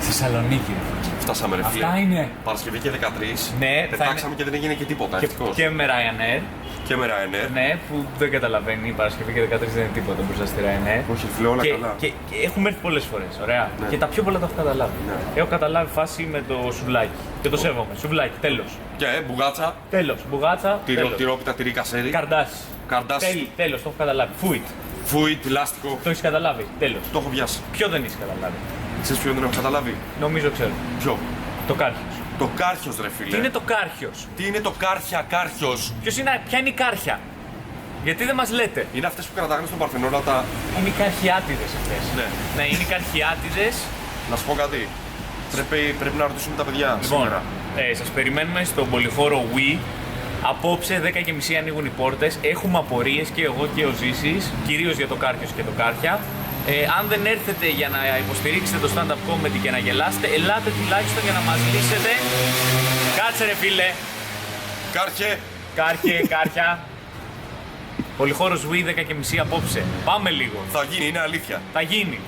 Θεσσαλονίκη. Φτάσαμε, ρε φίλε. Αυτά είναι. Παρασκευή και 13. Ναι, πετάξαμε και δεν έγινε και τίποτα. Ευτυχώς. Και με Ryanair. Και με Ryanair. Ναι, που δεν καταλαβαίνει. Η Παρασκευή και 13 δεν είναι τίποτα μπροστά στη Ryanair. Όχι, φίλε, όλα καλά. Και έχουμε έρθει πολλές φορές. Ωραία. Ναι. Και τα πιο πολλά τα έχω καταλάβει. Ναι. Έχω καταλάβει φάση με το σουβλάκι. Και το σέβομαι. Σουβλάκι, τέλος. Και μπουγάτσα. Τέλος. Μπουγάτσα. Τυρόπιτα, τυρί κασέρι. Καρδάσι. Καρδάσι. Τέλος, το έχω καταλάβει. Φούιτ. Φούιτ, λάστιχο. Το έχεις καταλάβει. Τέλος. Το έχω πιάσει. Ποιο δεν έχεις καταλάβει? Ξέρεις ποιο δεν έχω καταλάβει? Νομίζω ξέρω. Ποιο? Το κάρχιος. Το κάρχιος, ρε φίλε. Τι είναι το κάρχιος? Τι είναι το κάρχιος? Ποια είναι η κάρχια? Γιατί δεν μας λέτε? Είναι αυτές που κρατάγανε στον Παρθενώνα τα. Είναι οι καρχιάτιδες αυτές. Ναι. Ναι, είναι οι καρχιάτιδες. Να σου πω κάτι. Πρέπει να ρωτήσουμε τα παιδιά Λοιπόν, σήμερα. σας περιμένουμε στον πολυχώρο Wii. Απόψε 10:30 ανοίγουν οι πόρτες. Έχουμε απορίες και εγώ και ο Ζήσης, κυρίως για το Κάρχιος και το Κάρχια. Αν δεν έρθετε για να υποστηρίξετε το stand-up comedy και να γελάσετε, ελάτε τουλάχιστον για να μας λύσετε. Κάτσε ρε φίλε. Κάρχια. Πολυχώρος Wii 10:30 απόψε. Πάμε λίγο. Θα γίνει, είναι αλήθεια. Θα γίνει.